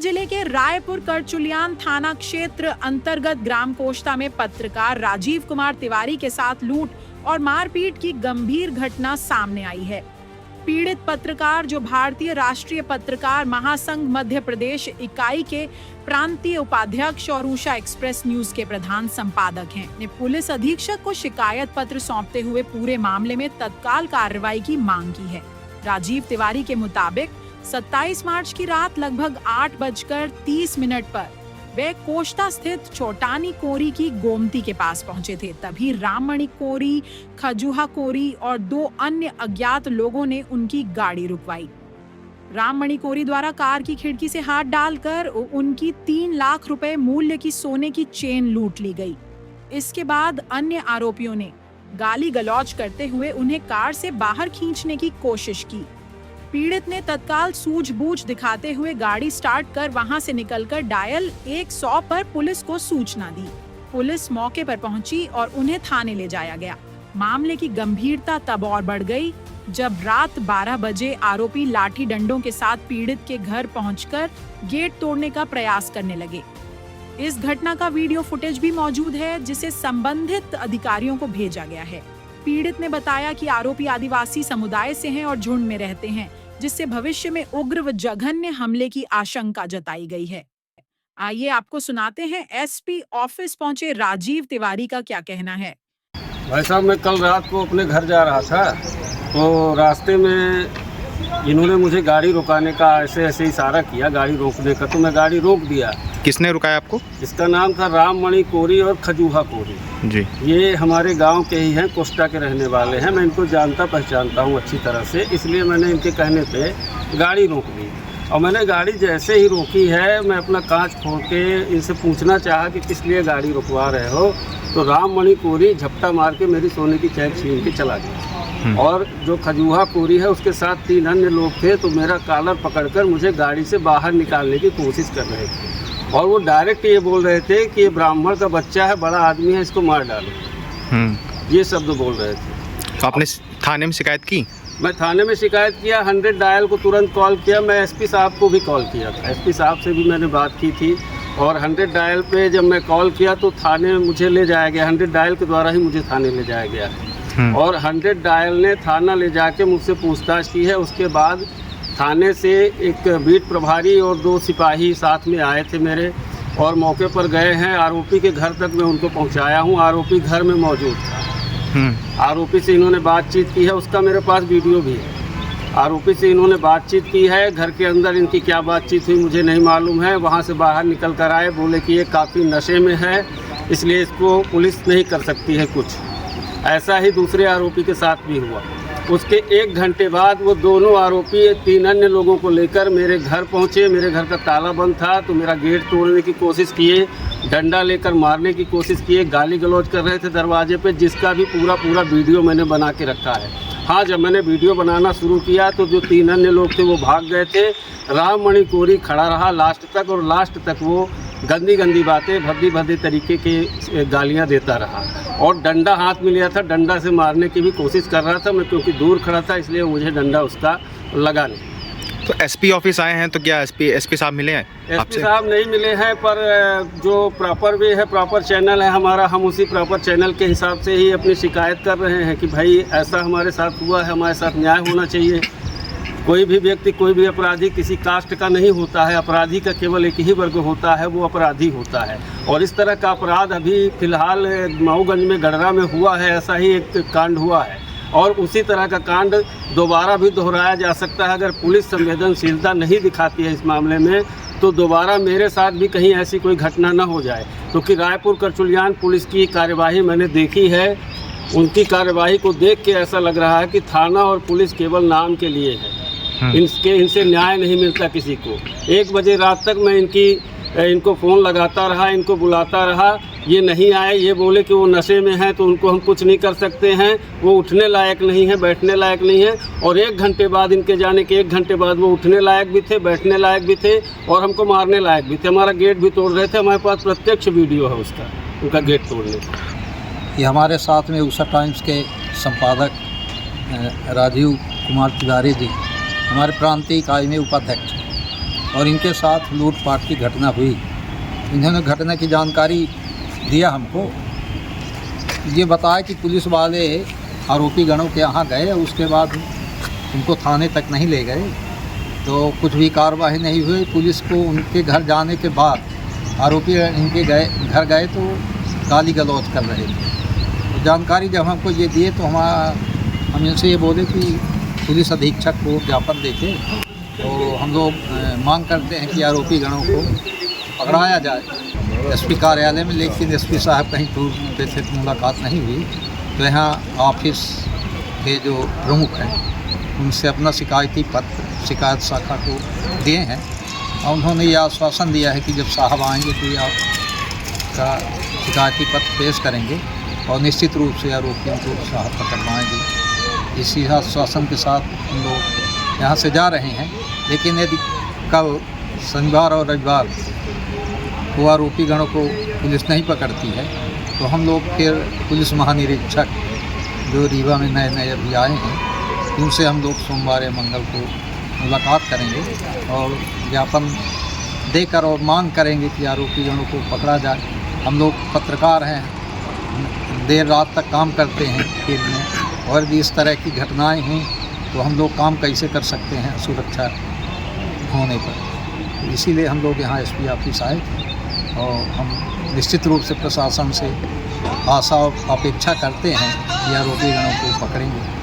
जिले के रायपुर करचुलियान थाना क्षेत्र अंतर्गत ग्राम कोष्टा में पत्रकार राजीव कुमार तिवारी के साथ लूट और मारपीट की गंभीर घटना सामने आई है। पीड़ित पत्रकार, जो भारतीय राष्ट्रीय पत्रकार महासंघ मध्य प्रदेश इकाई के प्रांतीय उपाध्यक्ष और उषा एक्सप्रेस न्यूज के प्रधान संपादक हैं, ने पुलिस अधीक्षक को शिकायत पत्र सौंपते हुए पूरे मामले में तत्काल कार्रवाई की मांग की है। राजीव तिवारी के मुताबिक 27 मार्च की रात लगभग 8:30 पर वे कोष्टा स्थित छोटानी कोरी की गोमती के पास पहुंचे थे। तभी राममणि कोरी, खजुहा कोरी और 2 अन्य अज्ञात लोगों ने उनकी गाड़ी रुकवाई। राममणि कोरी द्वारा कार की खिड़की से हाथ डालकर उनकी 3 लाख रुपए मूल्य की सोने की चेन लूट ली गई। इसके बाद अन्य आरोपियों ने गाली गलौज करते हुए उन्हें कार से बाहर खींचने की कोशिश की। पीड़ित ने तत्काल सूझबूझ दिखाते हुए गाड़ी स्टार्ट कर वहां से निकलकर डायल 100 पर पुलिस को सूचना दी। पुलिस मौके पर पहुंची और उन्हें थाने ले जाया गया। मामले की गंभीरता तब और बढ़ गई जब रात 12 बजे आरोपी लाठी डंडों के साथ पीड़ित के घर पहुंचकर गेट तोड़ने का प्रयास करने लगे। इस घटना का वीडियो फुटेज भी मौजूद है, जिसे संबंधित अधिकारियों को भेजा गया है। पीड़ित ने बताया कि आरोपी आदिवासी समुदाय से हैं और झुंड में रहते हैं, जिससे भविष्य में उग्र व जघन्य हमले की आशंका जताई गई है। आइए आपको सुनाते हैं एसपी ऑफिस पहुंचे राजीव तिवारी का क्या कहना है। भाई साहब, मैं कल रात को अपने घर जा रहा था, तो रास्ते में इन्होंने मुझे गाड़ी रुकाने का ऐसे इशारा किया, गाड़ी रोकने का, तो मैं गाड़ी रोक दिया। किसने रुकाया आपको? इसका नाम था राममणि कोरी और खजुहा कोरी जी। ये हमारे गांव के ही हैं, कोष्टा के रहने वाले हैं। मैं इनको जानता पहचानता हूं अच्छी तरह से, इसलिए मैंने इनके कहने पे गाड़ी रोक दी। और मैंने गाड़ी जैसे ही रोकी है, मैं अपना कांच खोल के इनसे पूछना चाहा कि किस लिए गाड़ी रुकवा रहे हो, तो राममणि कोरी झपटा मार के मेरी सोने की चैन छीन के चला गया। और जो खजुहा कोरी है, उसके साथ 3 अन्य लोग थे, तो मेरा कॉलर पकड़कर मुझे गाड़ी से बाहर निकालने की कोशिश कर रहे थे। और वो डायरेक्ट ये बोल रहे थे कि ये ब्राह्मण का बच्चा है, बड़ा आदमी है, इसको मार डालो। ये शब्द बोल रहे थे। तो आपने थाने में शिकायत की? मैं थाने में शिकायत किया, 100 डायल को तुरंत कॉल किया। मैं एसपी साहब को भी कॉल किया था, एसपी साहब से भी मैंने बात की थी। और 100 डायल पे जब मैं कॉल किया तो थाने में मुझे ले जाया गया। 100 डायल के द्वारा ही मुझे थाने ले जाया गया। और 100 डायल ने थाना ले जाके मुझसे पूछताछ की है। उसके बाद थाने से एक बीट प्रभारी और 2 सिपाही साथ में आए थे मेरे, और मौके पर गए हैं। आरोपी के घर तक मैं उनको पहुंचाया हूं। आरोपी घर में मौजूद था। आरोपी से इन्होंने बातचीत की है, उसका मेरे पास वीडियो भी है। आरोपी से इन्होंने बातचीत की है। घर के अंदर इनकी क्या बातचीत हुई मुझे नहीं मालूम है। वहाँ से बाहर निकल कर आए, बोले कि ये काफ़ी नशे में है, इसलिए इसको पुलिस नहीं कर सकती है कुछ। ऐसा ही दूसरे आरोपी के साथ भी हुआ। उसके 1 घंटे बाद वो दोनों आरोपी 3 अन्य लोगों को लेकर मेरे घर पहुंचे। मेरे घर का ताला बंद था, तो मेरा गेट तोड़ने की कोशिश किए, डंडा लेकर मारने की कोशिश किए, गाली गलौज कर रहे थे दरवाजे पे, जिसका भी पूरा वीडियो मैंने बना के रखा है। हाँ, जब मैंने वीडियो बनाना शुरू किया तो जो 3 अन्य लोग थे वो भाग गए थे। राममणि कोरी खड़ा रहा लास्ट तक, और लास्ट तक वो गंदी बातें, भद्दी तरीके के गालियां देता रहा। और डंडा हाथ में लिया था, डंडा से मारने की भी कोशिश कर रहा था। मैं क्योंकि दूर खड़ा था, इसलिए मुझे डंडा उसका लगा नहीं। तो एसपी ऑफिस आए हैं, तो क्या एसपी साहब मिले हैं? एसपी साहब नहीं मिले हैं, पर जो प्रॉपर वे है, प्रॉपर चैनल है हमारा, हम उसी प्रॉपर चैनल के हिसाब से ही अपनी शिकायत कर रहे हैं कि भाई ऐसा हमारे साथ हुआ है, हमारे साथ न्याय होना चाहिए। कोई भी व्यक्ति, कोई भी अपराधी किसी कास्ट का नहीं होता है। अपराधी का केवल एक ही वर्ग होता है, वो अपराधी होता है। और इस तरह का अपराध अभी फिलहाल माऊगंज में, गढ़रा में हुआ है। ऐसा ही एक कांड हुआ है, और उसी तरह का कांड दोबारा भी दोहराया जा सकता है। अगर पुलिस संवेदनशीलता नहीं दिखाती है इस मामले में, तो दोबारा मेरे साथ भी कहीं ऐसी कोई घटना न हो जाए। क्योंकि रायपुर करचुलियान पुलिस की कार्यवाही मैंने देखी है। उनकी कार्यवाही को देख के ऐसा लग रहा है कि थाना और पुलिस केवल नाम के लिए है। इनसे न्याय नहीं मिलता किसी को। 1 बजे रात तक मैं इनको फ़ोन लगाता रहा, इनको बुलाता रहा, ये नहीं आए। ये बोले कि वो नशे में हैं, तो उनको हम कुछ नहीं कर सकते हैं, वो उठने लायक नहीं है, बैठने लायक नहीं है। और 1 घंटे बाद, इनके जाने के 1 घंटे बाद वो उठने लायक भी थे, बैठने लायक भी थे, और हमको मारने लायक भी थे। हमारा गेट भी तोड़ रहे थे। हमारे पास प्रत्यक्ष वीडियो है उसका, उनका गेट तोड़ने का। ये हमारे साथ में उषा टाइम्स के संपादक राजीव कुमार तिवारी जी, हमारे प्रांतीय इकाई में उपाध्यक्ष। और इनके साथ लूटपाट की घटना हुई। इन्होंने घटना की जानकारी दिया हमको, ये बताया कि पुलिस वाले आरोपी गणों के यहाँ गए, उसके बाद उनको थाने तक नहीं ले गए, तो कुछ भी कार्रवाई नहीं हुई। पुलिस को उनके घर जाने के बाद आरोपी इनके घर गए तो गाली गलौज कर रहे थे। तो जानकारी जब हमको ये दिए तो हम इनसे ये बोले कि पुलिस अधीक्षक को ज्ञापन देके तो हम लोग मांग करते हैं कि आरोपी गणों को पकड़ाया जाए एसपी कार्यालय में। लेकिन एसपी साहब कहीं टूर पे थे तो मुलाकात नहीं हुई। तो यहाँ ऑफिस के जो प्रमुख हैं उनसे अपना शिकायती पत्र शिकायत शाखा को दिए हैं और उन्होंने ये आश्वासन दिया है कि जब साहब आएंगे तो ये आपका शिकायती पत्र पेश करेंगे और निश्चित रूप से आरोपियों को साहब पकड़वाएंगे। इसी आश्वासन के साथ हम लोग यहाँ से जा रहे हैं। लेकिन यदि कल शनिवार और रविवार को आरोपी गणों को पुलिस नहीं पकड़ती है तो हम लोग फिर पुलिस महानिरीक्षक जो रीवा में नए अभी आए हैं उनसे हम लोग सोमवार या मंगल को मुलाकात करेंगे और ज्ञापन देकर और मांग करेंगे कि आरोपी गणों को पकड़ा जाए। हम लोग पत्रकार हैं, देर रात तक काम करते हैं फील्ड में, और भी इस तरह की घटनाएं हुई तो हम लोग काम कैसे कर सकते हैं सुरक्षा होने पर। इसीलिए हम लोग यहाँ एसपी ऑफिस आए थे और हम निश्चित रूप से प्रशासन से आशा और अपेक्षा करते हैं कि आरोपी गणों को पकड़ेंगे।